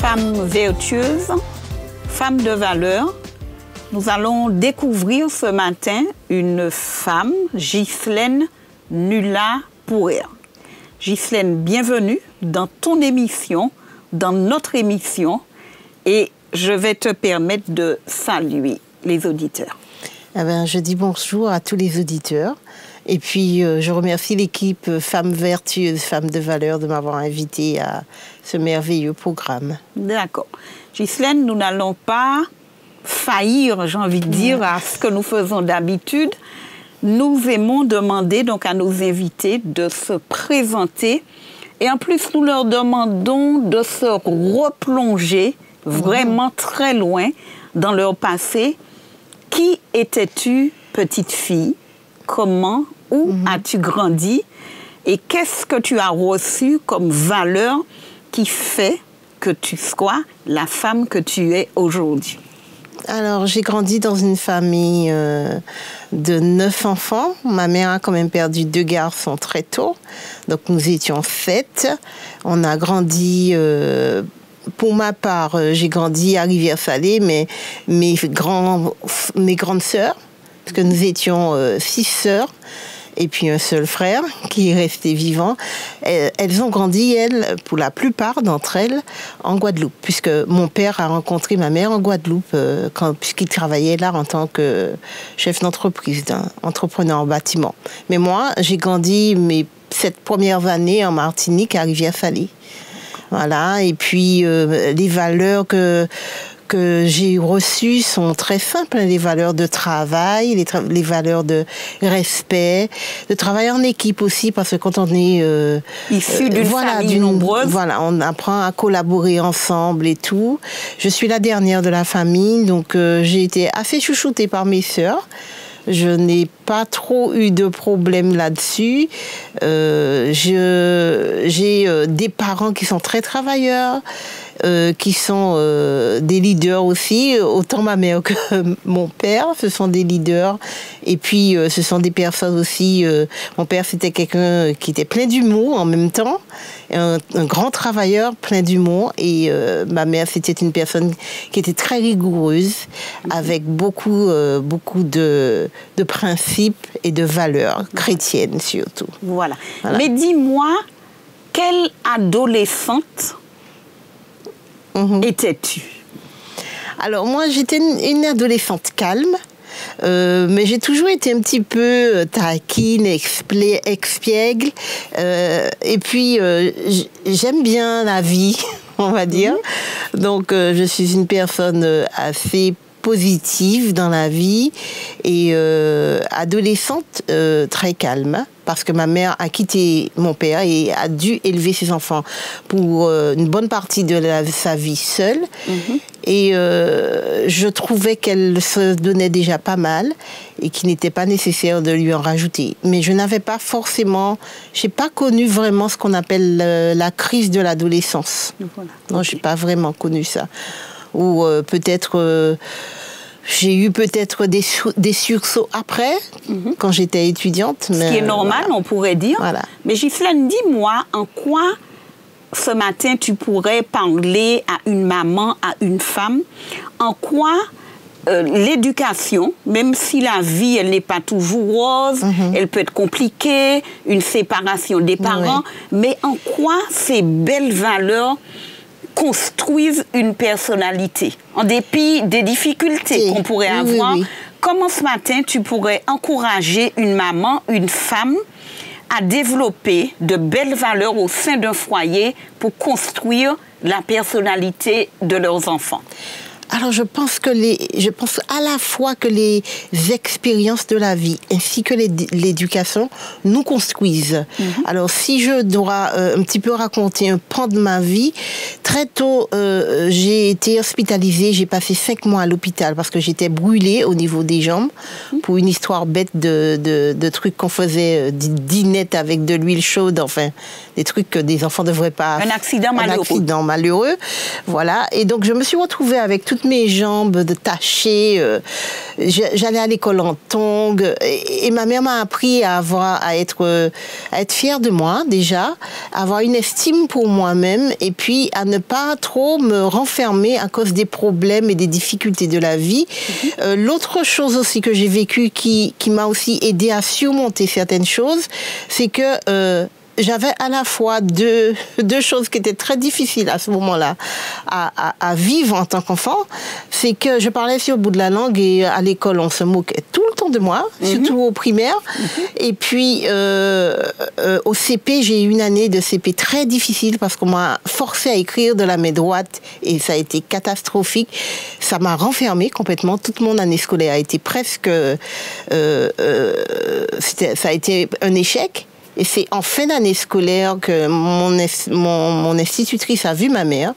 Femme vertueuse, femme de valeur, nous allons découvrir ce matin une femme, Ghislaine Nula-Pourer. Ghislaine, bienvenue dans ton émission, dans notre émission, et je vais te permettre de saluer les auditeurs. Je dis bonjour à tous les auditeurs. Et puis, je remercie l'équipe Femmes Vertueuses, Femmes de Valeur de m'avoir invitée à ce merveilleux programme. D'accord. Ghislaine, nous n'allons pas faillir, j'ai envie de dire, à ce que nous faisons d'habitude. Nous aimons demander donc à nos invités de se présenter. Et en plus, nous leur demandons de se replonger vraiment très loin dans leur passé. Qui étais-tu, petite fille? Comment, où as-tu grandi et qu'est-ce que tu as reçu comme valeur qui fait que tu sois la femme que tu es aujourd'hui? Alors, j'ai grandi dans une famille de 9 enfants. Ma mère a quand même perdu 2 garçons très tôt. Donc, nous étions 7. On a grandi... Pour ma part, j'ai grandi à Rivière-Salée, mais mes grandes sœurs, parce que nous étions 6 sœurs, et puis un seul frère qui est resté vivant. Elles ont grandi, pour la plupart d'entre elles, en Guadeloupe, puisque mon père a rencontré ma mère en Guadeloupe, puisqu'il travaillait là en tant que chef d'entreprise, entrepreneur en bâtiment. Mais moi, j'ai grandi mes 7 premières années en Martinique, à Rivière-Salée. Voilà, et puis les valeurs que j'ai reçues sont très simples, les valeurs de travail, les valeurs de respect, de travail en équipe aussi, parce que quand on est issu d'une famille nombreuse, on apprend à collaborer ensemble et tout. Je suis la dernière de la famille, donc j'ai été assez chouchoutée par mes sœurs. Je n'ai pas trop eu de problème là-dessus. J'ai des parents qui sont très travailleurs, qui sont des leaders aussi. Autant ma mère que mon père, ce sont des leaders. Et puis, ce sont des personnes aussi... mon père, c'était quelqu'un qui était plein d'humour en même temps. Un grand travailleur, plein d'humour. Et ma mère, c'était une personne qui était très rigoureuse, avec beaucoup de principes et de valeurs chrétiennes surtout. Voilà. Mais dis-moi, quelle adolescente étais-tu? Alors moi, j'étais une adolescente calme, mais j'ai toujours été un petit peu taquine, expiègle, et puis j'aime bien la vie, on va dire. Donc je suis une personne assez positive dans la vie et adolescente très calme, parce que ma mère a quitté mon père et a dû élever ses enfants pour une bonne partie de sa vie seule. Et je trouvais qu'elle se donnait déjà pas mal et qu'il n'était pas nécessaire de lui en rajouter. Mais je n'avais pas forcément... j'ai pas connu vraiment ce qu'on appelle la crise de l'adolescence. Non, j'ai pas vraiment connu ça. Ou peut-être... j'ai eu peut-être des sursauts après, quand j'étais étudiante. Ce qui est normal, on pourrait dire. Voilà. Mais Ghislaine, dis-moi, en quoi ce matin tu pourrais parler à une maman, à une femme, en quoi l'éducation, même si la vie, elle n'est pas toujours rose, elle peut être compliquée, une séparation des parents, mais en quoi ces belles valeurs construisent une personnalité, en dépit des difficultés qu'on pourrait avoir. Comment ce matin tu pourrais encourager une maman, une femme à développer de belles valeurs au sein d'un foyer pour construire la personnalité de leurs enfants? Alors je pense à la fois que les expériences de la vie ainsi que l'éducation nous construisent. Alors si je dois un petit peu raconter un pan de ma vie, très tôt j'ai été hospitalisée, j'ai passé 5 mois à l'hôpital parce que j'étais brûlée au niveau des jambes pour une histoire bête de trucs qu'on faisait, dinette avec de l'huile chaude, enfin des trucs que des enfants ne devraient pas... Un accident malheureux. Un accident malheureux, voilà. Et donc je me suis retrouvée avec toutes mes jambes tachées, j'allais à l'école en tongs, et ma mère m'a appris à être fière de moi déjà, à avoir une estime pour moi-même, et puis à ne pas trop me renfermer à cause des problèmes et des difficultés de la vie. L'autre chose aussi que j'ai vécue qui m'a aussi aidé à surmonter certaines choses, c'est que j'avais à la fois deux choses qui étaient très difficiles à ce moment-là à vivre en tant qu'enfant. C'est que je parlais sur le bout de la langue et à l'école, on se moquait tout le temps de moi, surtout au primaire. Et puis, au CP, j'ai eu une année de CP très difficile parce qu'on m'a forcé à écrire de la main droite et ça a été catastrophique. Ça m'a renfermée complètement. Toute mon année scolaire a été presque... ça a été un échec. Et c'est en fin d'année scolaire que mon institutrice a vu ma mère.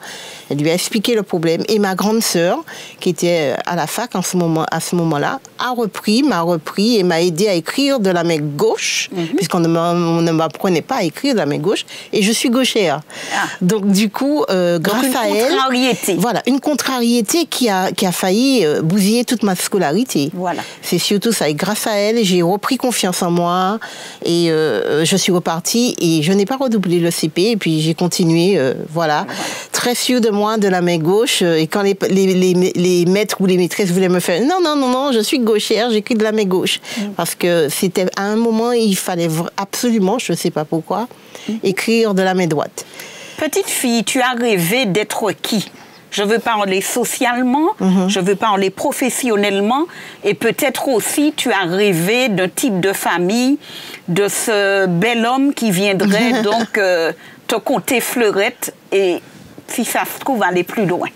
Elle lui a expliqué le problème. Et ma grande sœur, qui était à la fac à ce moment-là, m'a repris et m'a aidé à écrire de la main gauche, puisqu'on ne m'apprenait pas à écrire de la main gauche. Et je suis gauchère. Donc, du coup, grâce à elle... Voilà, une contrariété qui a failli bousiller toute ma scolarité. Voilà. C'est surtout ça. Et grâce à elle, j'ai repris confiance en moi. Et je suis repartie et je n'ai pas redoublé le CP. Et puis, j'ai continué, voilà, très sûre de moi, de la main gauche. Et quand les maîtres ou les maîtresses voulaient me faire non, je suis gauchère, j'écris de la main gauche. Parce que c'était à un moment, il fallait absolument, je ne sais pas pourquoi, écrire de la main droite. Petite fille, tu as rêvé d'être qui? Je veux parler socialement, je veux parler professionnellement et peut-être aussi tu as rêvé d'un type de famille, de ce bel homme qui viendrait donc te conter fleurette et si ça se trouve aller plus loin.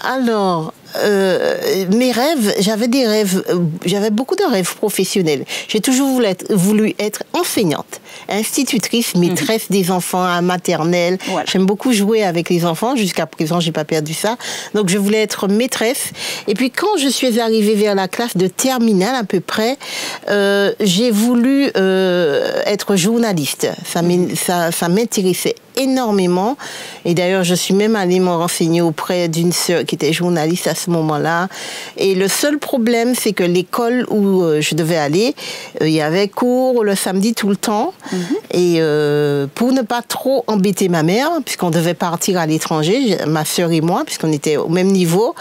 Alors, mes rêves, j'avais beaucoup de rêves professionnels. J'ai toujours voulu être enseignante, institutrice, maîtresse des enfants à maternelle. Voilà. J'aime beaucoup jouer avec les enfants. Jusqu'à présent, j'ai pas perdu ça. Donc, je voulais être maîtresse. Et puis, quand je suis arrivée vers la classe de terminale à peu près, j'ai voulu être journaliste. Ça m'intéressait énormément. Et d'ailleurs, je suis même allée me renseigner auprès d'une sœur qui était journaliste à ce moment-là. Et le seul problème, c'est que l'école où je devais aller, il y avait cours le samedi tout le temps. Et pour ne pas trop embêter ma mère, puisqu'on devait partir à l'étranger, ma sœur et moi, puisqu'on était au même niveau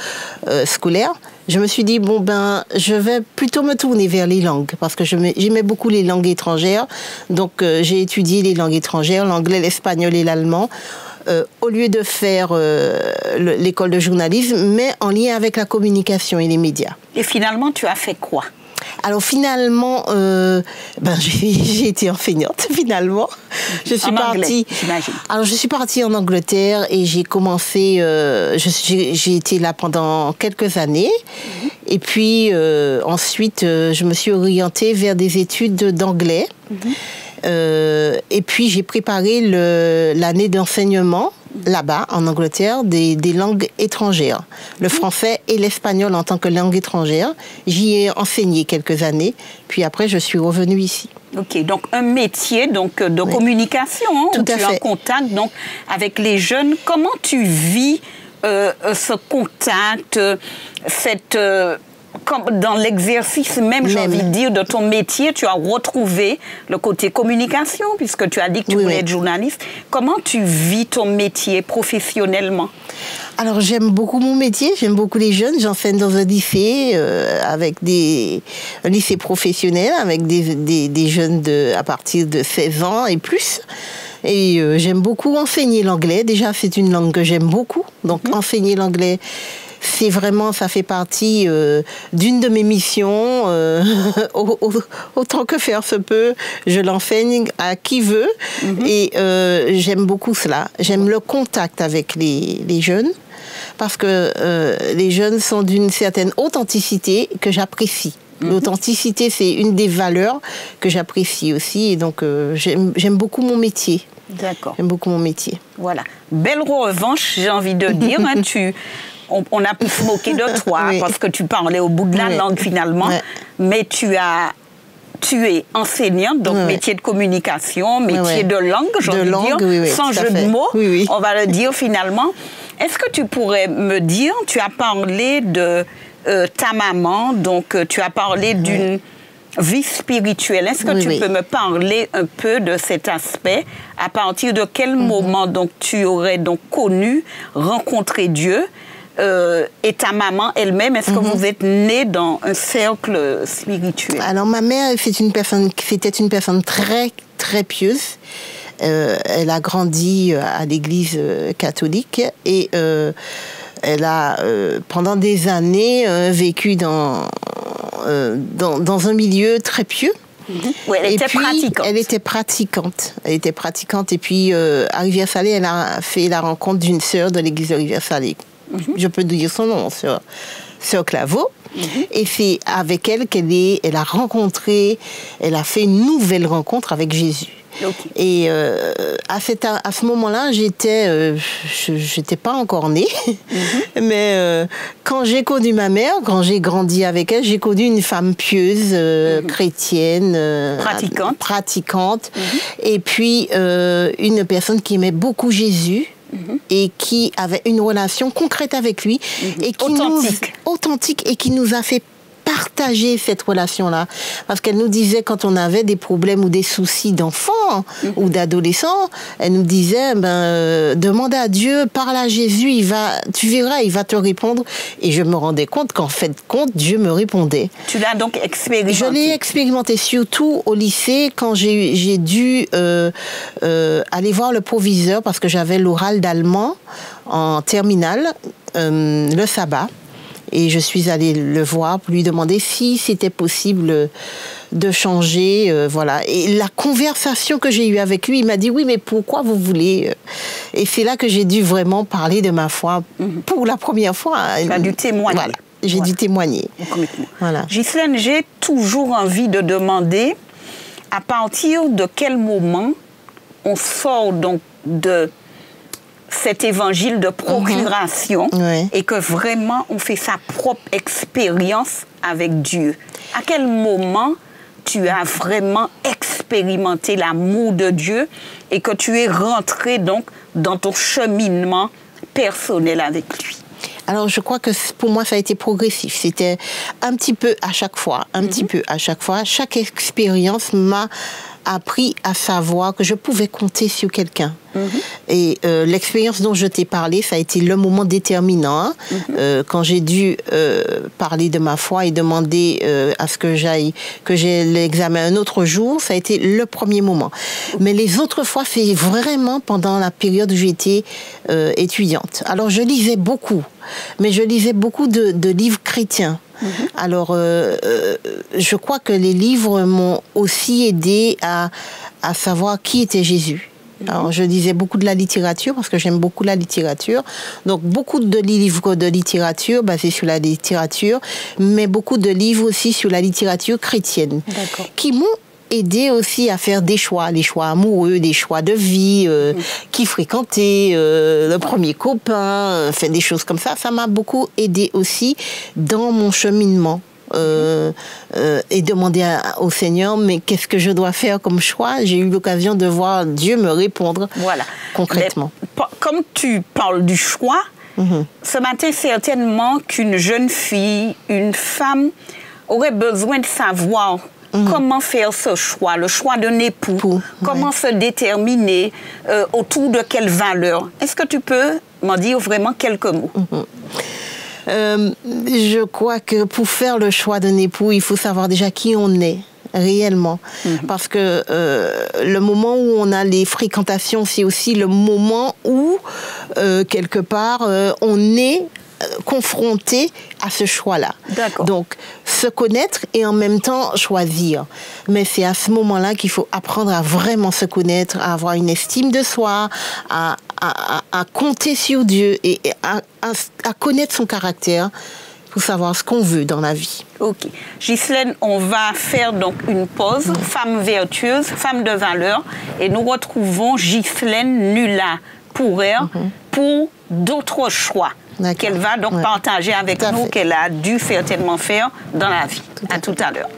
scolaire, je me suis dit, je vais plutôt me tourner vers les langues, parce que j'aimais beaucoup les langues étrangères. Donc, j'ai étudié les langues étrangères, l'anglais, l'espagnol et l'allemand, au lieu de faire l'école de journalisme, mais en lien avec la communication et les médias. Et finalement, tu as fait quoi? Alors finalement, j'ai été enseignante finalement. Je suis partie en Angleterre et j'ai commencé. J'ai été là pendant quelques années. Et puis ensuite, je me suis orientée vers des études d'anglais. Et puis j'ai préparé l'année d'enseignement là-bas, en Angleterre, des langues étrangères. Le français et l'espagnol en tant que langue étrangère. J'y ai enseigné quelques années, puis après, je suis revenue ici. Ok, donc un métier de communication, où tu es en contact donc, avec les jeunes. Comment tu vis ce contact, dans l'exercice même, j'ai envie de dire, de ton métier, tu as retrouvé le côté communication, puisque tu as dit que tu voulais être journaliste. Comment tu vis ton métier professionnellement? Alors, j'aime beaucoup mon métier, j'aime beaucoup les jeunes. J'enseigne dans un lycée, un lycée professionnel, avec des jeunes à partir de 16 ans et plus. Et j'aime beaucoup enseigner l'anglais. Déjà, c'est une langue que j'aime beaucoup. Donc, enseigner l'anglais, c'est vraiment, ça fait partie d'une de mes missions. Autant que faire se peut, je l'enseigne à qui veut. Et j'aime beaucoup cela. J'aime le contact avec les jeunes. Parce que les jeunes sont d'une certaine authenticité que j'apprécie. L'authenticité, c'est une des valeurs que j'apprécie aussi. Et donc, j'aime beaucoup mon métier. D'accord. J'aime beaucoup mon métier. Voilà. Belle revanche, j'ai envie de dire. On a pu se moquer de toi parce que tu parlais au bout de la langue finalement. Mais tu es enseignante, donc métier de communication, métier de langue, j'ai envie de dire, sans jeu de mots, on va le dire finalement. Est-ce que tu pourrais me dire, tu as parlé de ta maman, donc tu as parlé d'une vie spirituelle. Est-ce que tu peux me parler un peu de cet aspect? À partir de quel moment donc tu aurais donc connu, rencontré Dieu et ta maman elle-même? Est-ce que vous êtes née dans un cercle spirituel? Alors ma mère était une personne très très pieuse. Elle a grandi à l'église catholique et elle a pendant des années vécu dans un milieu très pieux. Oui, elle était pratiquante. Elle était pratiquante. Et puis, à Rivière-Salée, elle a fait la rencontre d'une sœur de l'église de Rivière-Salée. Je peux dire son nom, sœur Claveau. Et c'est avec elle elle a rencontré, elle a fait une nouvelle rencontre avec Jésus. Okay. Et à ce moment-là, j'étais pas encore née, mais quand j'ai connu ma mère, quand j'ai grandi avec elle, j'ai connu une femme pieuse, chrétienne, pratiquante, et puis une personne qui aimait beaucoup Jésus. Et qui avait une relation concrète avec lui et qui authentique et qui nous a fait partager cette relation-là. Parce qu'elle nous disait, quand on avait des problèmes ou des soucis d'enfants ou d'adolescents, elle nous disait, demande à Dieu, parle à Jésus, tu verras, il va te répondre. Et je me rendais compte qu'en fait, Dieu me répondait. Tu l'as donc expérimenté? Je l'ai expérimenté, surtout au lycée, quand j'ai dû aller voir le proviseur, parce que j'avais l'oral d'allemand en terminale, le sabbat. Et je suis allée le voir pour lui demander si c'était possible de changer, voilà. Et la conversation que j'ai eue avec lui, il m'a dit, oui, mais pourquoi vous voulez... Et c'est là que j'ai dû vraiment parler de ma foi pour la première fois. Tu as dû témoigner. Voilà, j'ai dû témoigner. Voilà. Ghislaine, j'ai toujours envie de demander à partir de quel moment on sort donc de cet évangile de procuration et que vraiment on fait sa propre expérience avec Dieu. À quel moment tu as vraiment expérimenté l'amour de Dieu et que tu es rentré donc dans ton cheminement personnel avec lui? Alors, je crois que pour moi, ça a été progressif. C'était un petit peu à chaque fois, Chaque expérience m'a appris à savoir que je pouvais compter sur quelqu'un. Et l'expérience dont je t'ai parlé, ça a été le moment déterminant. Quand j'ai dû parler de ma foi et demander à ce que j'ai l'examen un autre jour, ça a été le premier moment. Mais les autres fois, c'est vraiment pendant la période où j'étais étudiante. Alors, je lisais beaucoup, mais je lisais beaucoup de livres chrétiens. Alors, je crois que les livres m'ont aussi aidé à savoir qui était Jésus. Alors, je lisais beaucoup de la littérature parce que j'aime beaucoup la littérature. Donc, beaucoup de livres de littérature basés sur la littérature, mais beaucoup de livres aussi sur la littérature chrétienne, qui m'ont aidé aussi à faire des choix, les choix amoureux, des choix de vie, qui fréquenter, le premier copain, des choses comme ça. Ça m'a beaucoup aidé aussi dans mon cheminement. Et demander au Seigneur, mais qu'est-ce que je dois faire comme choix? J'ai eu l'occasion de voir Dieu me répondre concrètement. Mais, comme tu parles du choix, ce matin, certainement qu'une jeune fille, une femme, aurait besoin de savoir comment faire ce choix, le choix d'un époux, comment se déterminer, autour de quelles valeurs. Est-ce que tu peux m'en dire vraiment quelques mots? Je crois que pour faire le choix d'un époux, il faut savoir déjà qui on est réellement. Parce que le moment où on a les fréquentations, c'est aussi le moment où, quelque part, on est confronté à ce choix-là. Donc, se connaître et en même temps choisir. Mais c'est à ce moment-là qu'il faut apprendre à vraiment se connaître, à avoir une estime de soi, à compter sur Dieu et à connaître son caractère pour savoir ce qu'on veut dans la vie. Ok. Ghislaine, on va faire donc une pause. Femme vertueuse, femme de valeur. Et nous retrouvons Ghislaine Nula-Pourrer pour d'autres choix qu'elle va donc partager avec nous, qu'elle a dû certainement faire dans la vie. À tout à l'heure.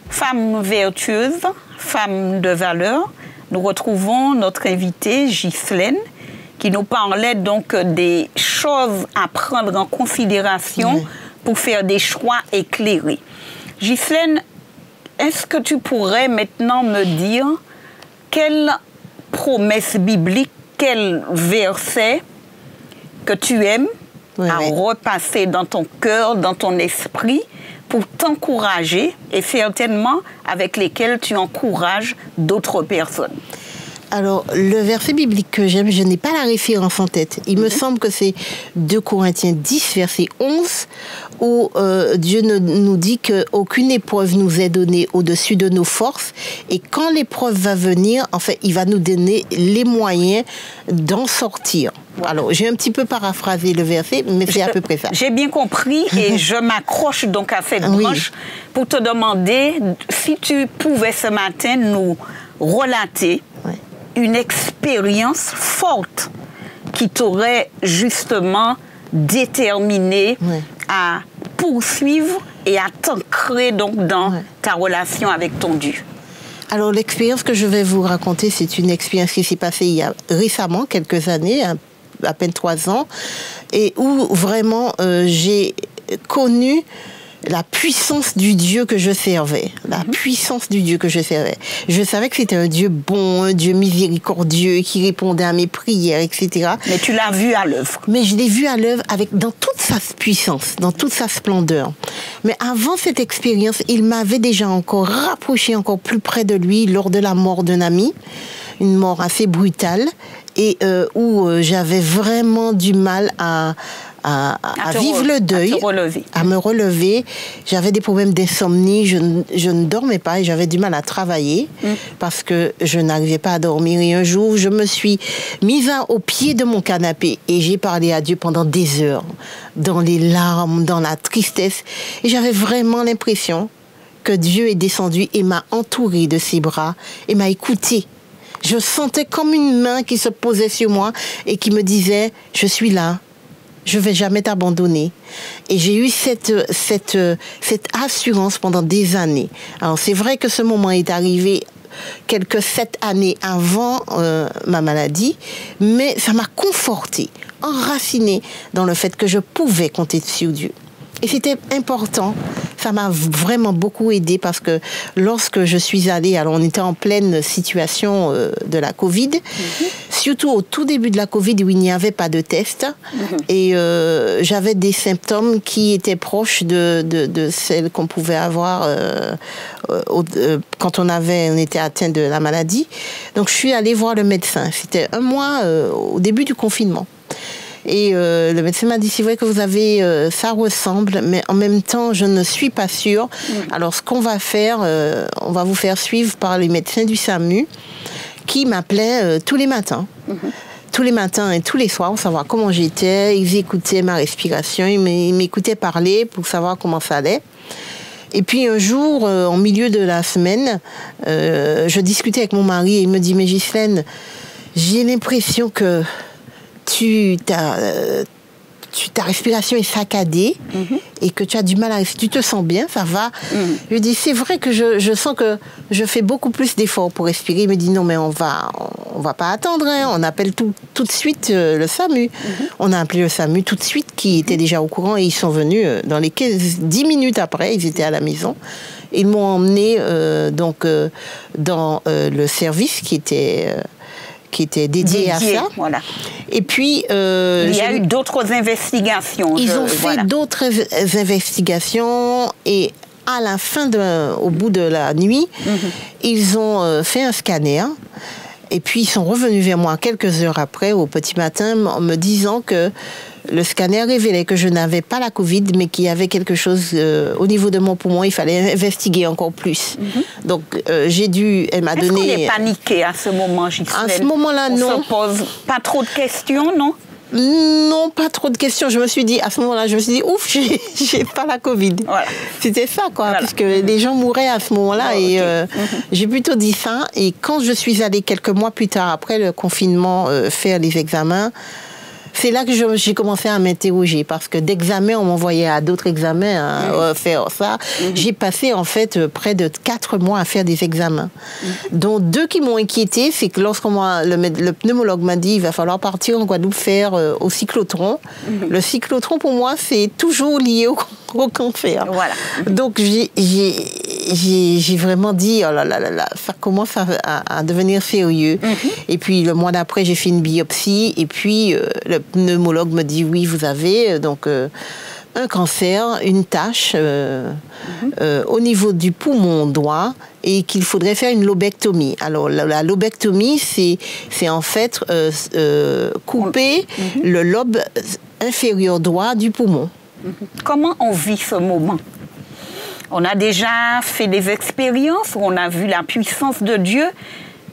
Femme vertueuse, femme de valeur, nous retrouvons notre invitée Ghislaine qui nous parlait donc des choses à prendre en considération pour faire des choix éclairés. Ghislaine, est-ce que tu pourrais maintenant me dire quelle promesse biblique, quel verset que tu aimes à repasser dans ton cœur, dans ton esprit, pour t'encourager et certainement avec lesquels tu encourages d'autres personnes? Alors, le verset biblique que j'aime, je n'ai pas la référence en tête. Il me semble que c'est 2 Corinthiens 10, verset 11, où Dieu nous dit qu'aucune épreuve nous est donnée au-dessus de nos forces. Et quand l'épreuve va venir, en fait, il va nous donner les moyens d'en sortir. Alors, j'ai un petit peu paraphrasé le verset, mais c'est à peu près ça. J'ai bien compris et je m'accroche donc à cette branche pour te demander si tu pouvais ce matin nous relater une expérience forte qui t'aurait justement déterminé à poursuivre et à t'ancrer donc dans ta relation avec ton Dieu. Alors, l'expérience que je vais vous raconter, c'est une expérience qui s'est passée il y a récemment, quelques années, à peine 3 ans, et où vraiment j'ai connu la puissance du Dieu que je servais. La puissance du Dieu que je servais. Je savais que c'était un Dieu bon, un Dieu miséricordieux, qui répondait à mes prières, etc. Mais tu l'as vu à l'œuvre. Mais je l'ai vu à l'œuvre dans toute sa puissance, dans toute sa splendeur. Mais avant cette expérience, il m'avait déjà encore rapproché encore plus près de lui lors de la mort d'un ami. Une mort assez brutale et où j'avais vraiment du mal à vivre le deuil, à me relever. J'avais des problèmes d'insomnie, je ne dormais pas et j'avais du mal à travailler parce que je n'arrivais pas à dormir. Et un jour, je me suis mise au pied de mon canapé et j'ai parlé à Dieu pendant des heures, dans les larmes, dans la tristesse. Et j'avais vraiment l'impression que Dieu est descendu et m'a entourée de ses bras et m'a écoutée. Je sentais comme une main qui se posait sur moi et qui me disait « Je suis là, je ne vais jamais t'abandonner ». Et j'ai eu cette assurance pendant des années. Alors c'est vrai que ce moment est arrivé quelques 7 années avant ma maladie, mais ça m'a confortée, enracinée dans le fait que je pouvais compter sur Dieu. Et c'était important, ça m'a vraiment beaucoup aidé parce que lorsque je suis allée, alors on était en pleine situation de la Covid, surtout au tout début de la Covid où il n'y avait pas de test, et j'avais des symptômes qui étaient proches de celles qu'on pouvait avoir quand on était atteint de la maladie. Donc je suis allée voir le médecin, c'était 1 mois au début du confinement. Et le médecin m'a dit, c'est vrai que vous avez, ça ressemble, mais en même temps, je ne suis pas sûre. Alors, ce qu'on va faire, on va vous faire suivre par les médecins du SAMU qui m'appelaient tous les matins. Tous les matins et tous les soirs, pour savoir comment j'étais. Ils écoutaient ma respiration, ils m'écoutaient parler pour savoir comment ça allait. Et puis un jour, en milieu de la semaine, je discutais avec mon mari et il me dit, mais Ghislaine, j'ai l'impression que ta respiration est saccadée et que tu as du mal à respirer. Tu te sens bien, ça va. Je lui dis, c'est vrai que je sens que je fais beaucoup plus d'efforts pour respirer. Il me dit, non, mais on va pas attendre. Hein. On appelle tout de suite le SAMU. On a appelé le SAMU tout de suite, qui était déjà au courant, et ils sont venus dans les 10 minutes après, ils étaient à la maison. Ils m'ont emmené dans le service qui était dédié à ça. Voilà. Et puis... il y a eu d'autres investigations. Ils ont fait d'autres investigations et à la fin, au bout de la nuit, ils ont fait un scanner. Et puis, ils sont revenus vers moi quelques heures après, au petit matin, en me disant que le scanner révélait que je n'avais pas la Covid, mais qu'il y avait quelque chose au niveau de mon poumon. Il fallait investiguer encore plus. Donc, elle m'a donné... Est-ce qu'on est paniqué à ce moment, Ghislaine? À ce moment-là, non. On se pose pas trop de questions, non? Non, pas trop de questions. Je me suis dit, à ce moment-là, ouf, j'ai pas la Covid. Voilà. C'était ça, quoi, voilà. Puisque les gens mouraient à ce moment-là. Et j'ai plutôt dit ça. Et quand je suis allée quelques mois plus tard, après le confinement, faire les examens, c'est là que j'ai commencé à m'interroger, parce que d'examens, on m'envoyait à d'autres examens faire ça. J'ai passé en fait près de 4 mois à faire des examens, dont 2 qui m'ont inquiétée. C'est que le pneumologue m'a dit il va falloir partir en Guadeloupe faire au cyclotron. Le cyclotron, pour moi, c'est toujours lié gros cancer. Voilà. Donc j'ai vraiment dit, oh là là là là, ça commence à devenir sérieux. Et puis le mois d'après, j'ai fait une biopsie. Et puis le pneumologue me dit, oui, vous avez donc un cancer, une tache au niveau du poumon droit et qu'il faudrait faire une lobectomie. Alors la lobectomie, c'est en fait couper le lobe inférieur droit du poumon. Comment on vit ce moment? On a déjà fait des expériences où on a vu la puissance de Dieu,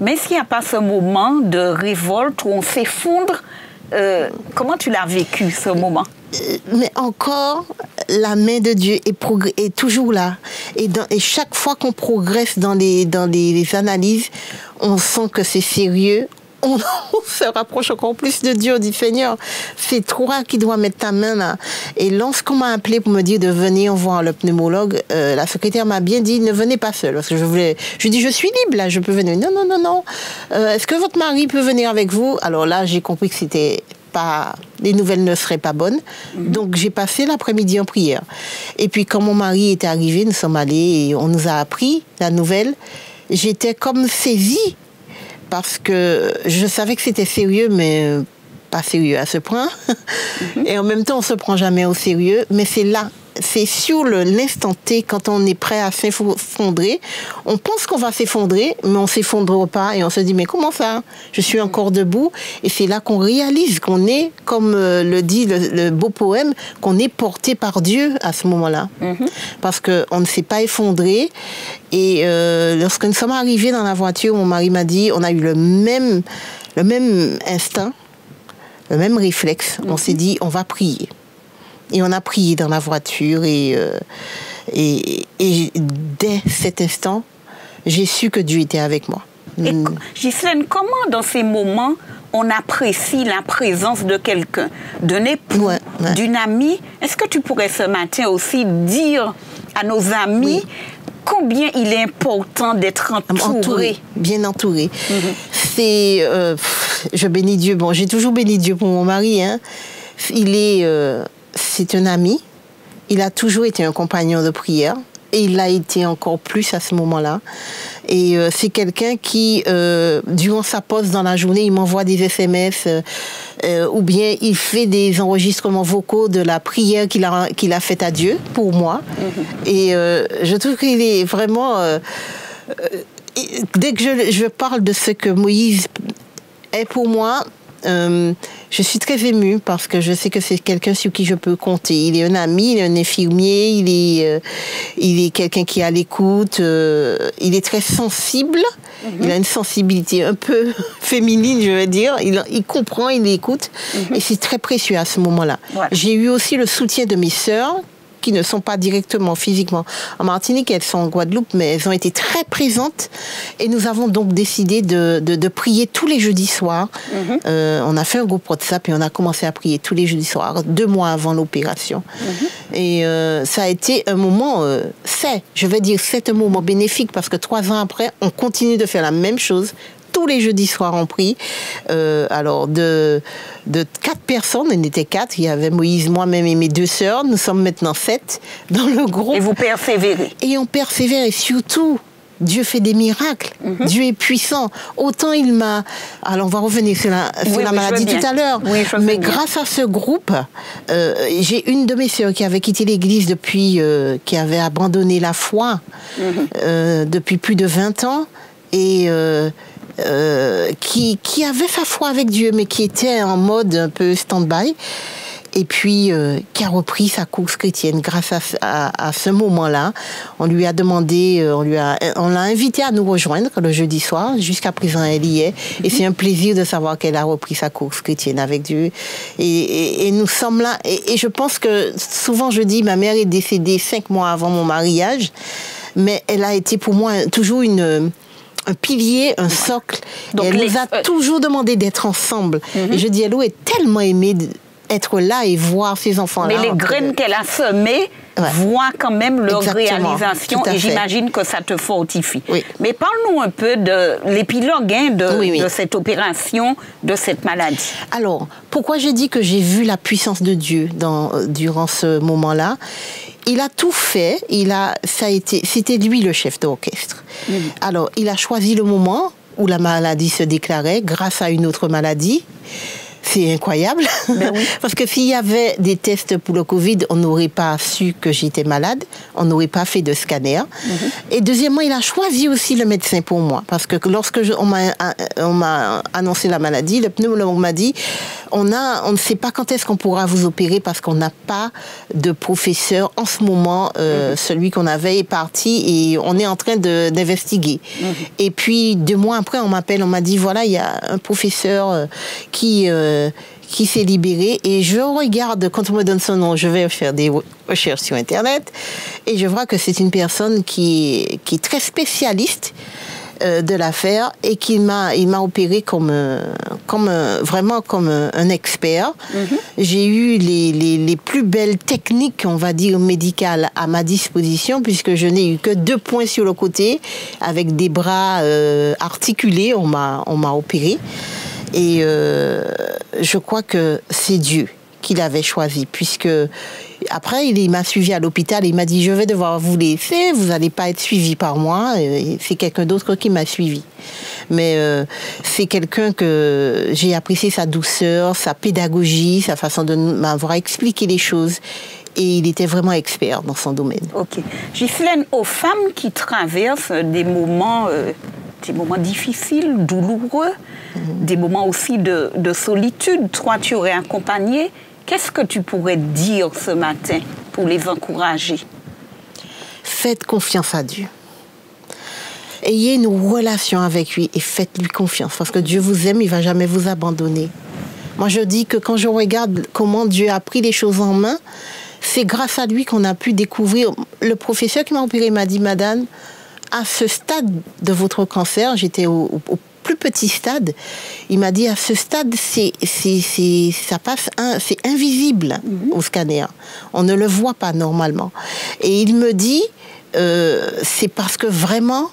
mais s'il n'y a pas ce moment de révolte où on s'effondre, comment tu l'as vécu, ce moment? Mais encore, la main de Dieu est toujours là. Et chaque fois qu'on progresse dans les analyses, on sent que c'est sérieux. On se rapproche encore plus de Dieu. On dit, Seigneur, c'est toi qui dois mettre ta main là. Et lorsqu'on m'a appelé pour me dire de venir voir le pneumologue, la secrétaire m'a bien dit, ne venez pas seule. Parce que je dis, je suis libre là, je peux venir. Non. Est-ce que votre mari peut venir avec vous? Alors là, j'ai compris que les nouvelles ne seraient pas bonnes. Donc j'ai passé l'après-midi en prière. Et puis quand mon mari était arrivé, nous sommes allés et on nous a appris la nouvelle. J'étais comme saisie parce que je savais que c'était sérieux, mais pas sérieux à ce point. Et en même temps, on se prend jamais au sérieux. Mais c'est là, c'est sur l'instant T, quand on est prêt à s'effondrer. On pense qu'on va s'effondrer, mais on s'effondre pas. Et on se dit, mais comment ça? Je suis encore debout. Et c'est là qu'on réalise qu'on est, comme le dit le beau poème, qu'on est porté par Dieu à ce moment-là. Parce qu'on ne s'est pas effondré. Et lorsque nous sommes arrivés dans la voiture, mon mari m'a dit, on a eu le même instinct, le même réflexe. On s'est dit, on va prier. Et on a prié dans la voiture et dès cet instant, j'ai su que Dieu était avec moi. Et Ghislaine, comment dans ces moments on apprécie la présence de quelqu'un, d'un époux, d'une amie? Est-ce que tu pourrais ce matin aussi dire à nos amis combien il est important d'être entouré? Bien entouré. C'est, je bénis Dieu. Bon, j'ai toujours béni Dieu pour mon mari. Hein. C'est un ami. Il a toujours été un compagnon de prière. Et il l'a été encore plus à ce moment-là. Et c'est quelqu'un qui, durant sa pause dans la journée, il m'envoie des SMS ou bien il fait des enregistrements vocaux de la prière qu'il a faite à Dieu pour moi. Et je trouve qu'il est vraiment... dès que je parle de ce que Moïse est pour moi... je suis très émue parce que je sais que c'est quelqu'un sur qui je peux compter. Il est un ami, il est un infirmier, il est quelqu'un qui est à l'écoute, il est très sensible, il a une sensibilité un peu féminine, je veux dire. Il comprend, il écoute et c'est très précieux à ce moment-là. J'ai eu aussi le soutien de mes sœurs qui ne sont pas directement physiquement en Martinique, elles sont en Guadeloupe, mais elles ont été très présentes et nous avons donc décidé de prier tous les jeudis soirs. On a fait un groupe WhatsApp et on a commencé à prier tous les jeudis soirs, 2 mois avant l'opération. Et ça a été un moment, c'est un moment bénéfique parce que 3 ans après, on continue de faire la même chose. Tous les jeudis soirs, on prie. Alors, de 4 personnes, on était 4. Il y avait Moïse, moi-même et mes 2 sœurs. Nous sommes maintenant 7 dans le groupe. Et vous persévérez. Et on persévère. Et surtout, Dieu fait des miracles. Dieu est puissant. Autant il m'a... Alors, on va revenir sur la maladie tout à l'heure. Oui, mais grâce à ce groupe, j'ai une de mes sœurs qui avait quitté l'église depuis... qui avait abandonné la foi depuis plus de 20 ans. Et... qui avait sa foi avec Dieu, mais qui était en mode un peu stand-by, et puis qui a repris sa course chrétienne grâce à ce moment-là. On lui a demandé, on l'a invité à nous rejoindre le jeudi soir. Jusqu'à présent, elle y est. Et c'est un plaisir de savoir qu'elle a repris sa course chrétienne avec Dieu. Et nous sommes là. Et je pense que souvent, je dis, ma mère est décédée 5 mois avant mon mariage, mais elle a été pour moi toujours un pilier, un socle. Donc elle nous a toujours demandé d'être ensemble. Et je dis, elle est tellement aimée d'être là et voir ses enfants-là. Mais les graines qu'elle a semées voient quand même leur réalisation et j'imagine que ça te fortifie. Mais parle-nous un peu de l'épilogue de cette opération, de cette maladie. Alors, pourquoi j'ai dit que j'ai vu la puissance de Dieu durant ce moment-là? il a tout fait. C'était lui le chef d'orchestre. Alors, il a choisi le moment où la maladie se déclarait grâce à une autre maladie. C'est incroyable. Ben oui. Parce que s'il y avait des tests pour le Covid, on n'aurait pas su que j'étais malade. On n'aurait pas fait de scanner. Et deuxièmement, il a choisi aussi le médecin pour moi. Parce que lorsque on m'a annoncé la maladie, le pneumologue m'a dit, on ne sait pas quand est-ce qu'on pourra vous opérer parce qu'on n'a pas de professeur en ce moment. Celui qu'on avait est parti et on est en train d'investiguer. Et puis 2 mois après, on m'appelle, on m'a dit, voilà, il y a un professeur qui s'est libéré, et je regarde, quand on me donne son nom, je vais faire des recherches sur Internet, et je vois que c'est une personne qui est très spécialiste de l'affaire, et il m'a opéré vraiment comme un expert. J'ai eu les plus belles techniques, on va dire, médicales à ma disposition, puisque je n'ai eu que 2 points sur le côté, avec des bras articulés, on m'a opéré. Et je crois que c'est Dieu qui l'avait choisi, puisque après, il m'a suivi à l'hôpital et il m'a dit, je vais devoir vous laisser, vous n'allez pas être suivi par moi, c'est quelqu'un d'autre qui m'a suivi. Mais c'est quelqu'un que j'ai apprécié sa douceur, sa pédagogie, sa façon de m'avoir expliqué les choses. Et il était vraiment expert dans son domaine. Ok. Ghislaine, aux femmes qui traversent des moments difficiles, douloureux, des moments aussi de solitude, toi tu aurais accompagné, qu'est-ce que tu pourrais dire ce matin pour les encourager? Faites confiance à Dieu. Ayez une relation avec lui et faites-lui confiance, parce que Dieu vous aime, il ne va jamais vous abandonner. Moi je dis que quand je regarde comment Dieu a pris les choses en main, c'est grâce à lui qu'on a pu découvrir. Le professeur qui m'a opéré m'a dit, madame, à ce stade de votre cancer, j'étais au plus petit stade, il m'a dit, à ce stade, c'est invisible au scanner. On ne le voit pas normalement. Et il me dit, c'est parce que vraiment,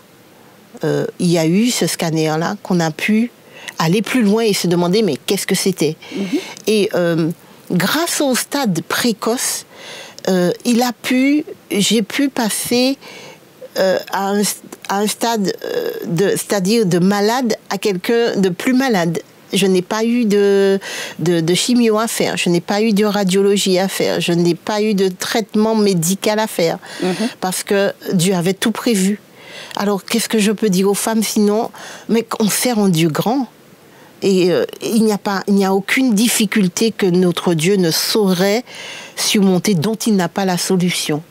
il y a eu ce scanner-là qu'on a pu aller plus loin et se demander, mais qu'est-ce que c'était? Et grâce au stade précoce, j'ai pu passer à un stade, c'est-à-dire de malade à quelqu'un de plus malade. Je n'ai pas eu de chimio à faire, je n'ai pas eu de radiologie à faire, je n'ai pas eu de traitement médical à faire, parce que Dieu avait tout prévu. Alors, qu'est-ce que je peux dire aux femmes sinon? Mais qu'on s'est rendu grand. Et il n'y a aucune difficulté que notre Dieu ne saurait surmonter, dont il n'a pas la solution.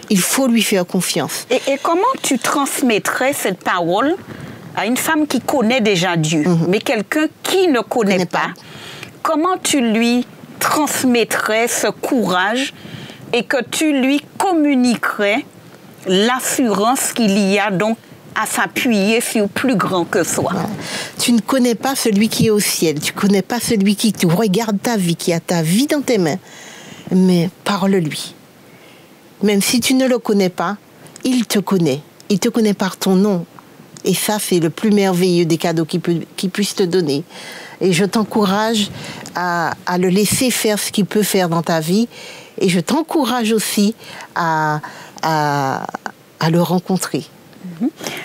Il faut lui faire confiance. Et comment tu transmettrais cette parole à une femme qui connaît déjà Dieu, mais quelqu'un qui ne connaît pas? Comment tu lui transmettrais ce courage et que tu lui communiquerais l'assurance qu'il y a donc à s'appuyer sur plus grand que soi? Tu ne connais pas celui qui est au ciel, tu ne connais pas celui qui regarde ta vie, qui a ta vie dans tes mains, mais parle-lui. Même si tu ne le connais pas, il te connaît par ton nom. Et ça, c'est le plus merveilleux des cadeaux qu'il puisse te donner. Et je t'encourage à le laisser faire ce qu'il peut faire dans ta vie, et je t'encourage aussi à le rencontrer.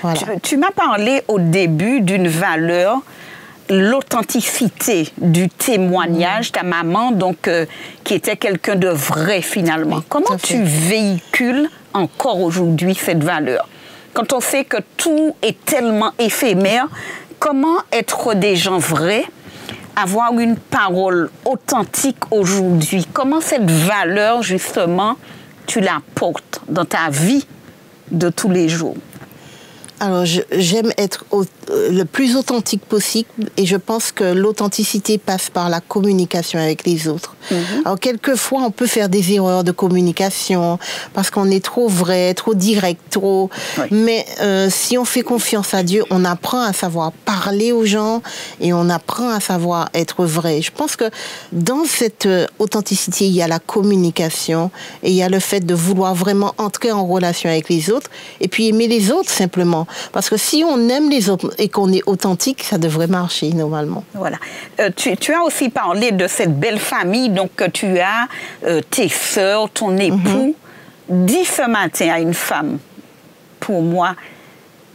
Voilà. Tu m'as parlé au début d'une valeur, l'authenticité du témoignage, ta maman, donc, qui était quelqu'un de vrai finalement. Oui, comment tu véhicules encore aujourd'hui cette valeur? Quand on sait que tout est tellement éphémère, comment être des gens vrais, avoir une parole authentique aujourd'hui? Comment cette valeur, justement, tu la portes dans ta vie de tous les jours? Alors, j'aime être le plus authentique possible, et je pense que l'authenticité passe par la communication avec les autres. Alors, quelquefois, on peut faire des erreurs de communication parce qu'on est trop vrai, trop direct, trop... Oui. Mais si on fait confiance à Dieu, on apprend à savoir parler aux gens et on apprend à savoir être vrai. Je pense que dans cette authenticité, il y a la communication et il y a le fait de vouloir vraiment entrer en relation avec les autres et puis aimer les autres simplement. Parce que si on aime les autres et qu'on est authentique, ça devrait marcher normalement. Voilà. Tu as aussi parlé de cette belle famille, donc tu as tes sœurs, ton époux. dis ce matin à une femme, pour moi,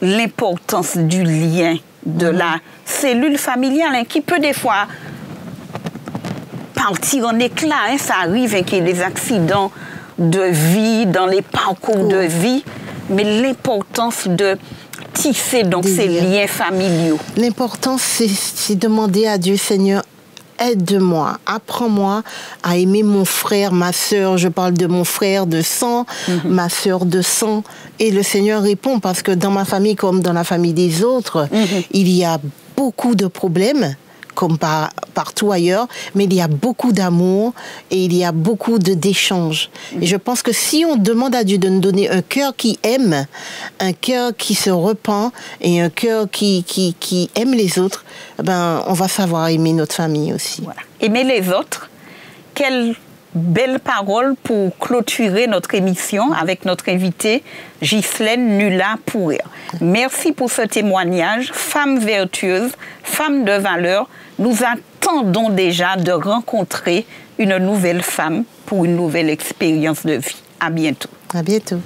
l'importance du lien, de la cellule familiale, hein, qui peut des fois partir en éclats. Hein, ça arrive hein, qu'il y ait des accidents de vie, dans les parcours de vie, mais l'importance de tisser donc ces liens familiaux. L'important, c'est demander à Dieu, Seigneur, aide-moi, apprends-moi à aimer mon frère, ma sœur. Je parle de mon frère de sang, ma sœur de sang. Et le Seigneur répond, parce que dans ma famille comme dans la famille des autres, il y a beaucoup de problèmes, comme partout ailleurs, mais il y a beaucoup d'amour et il y a beaucoup d'échanges. Et je pense que si on demande à Dieu de nous donner un cœur qui aime, un cœur qui se repent et un cœur qui aime les autres, ben, on va savoir aimer notre famille aussi. Voilà. Aimer les autres, quelle belle parole pour clôturer notre émission avec notre invitée Ghislaine Nula-Pourrir. Merci pour ce témoignage. Femme vertueuse, femme de valeur, nous attendons déjà de rencontrer une nouvelle femme pour une nouvelle expérience de vie. À bientôt. À bientôt.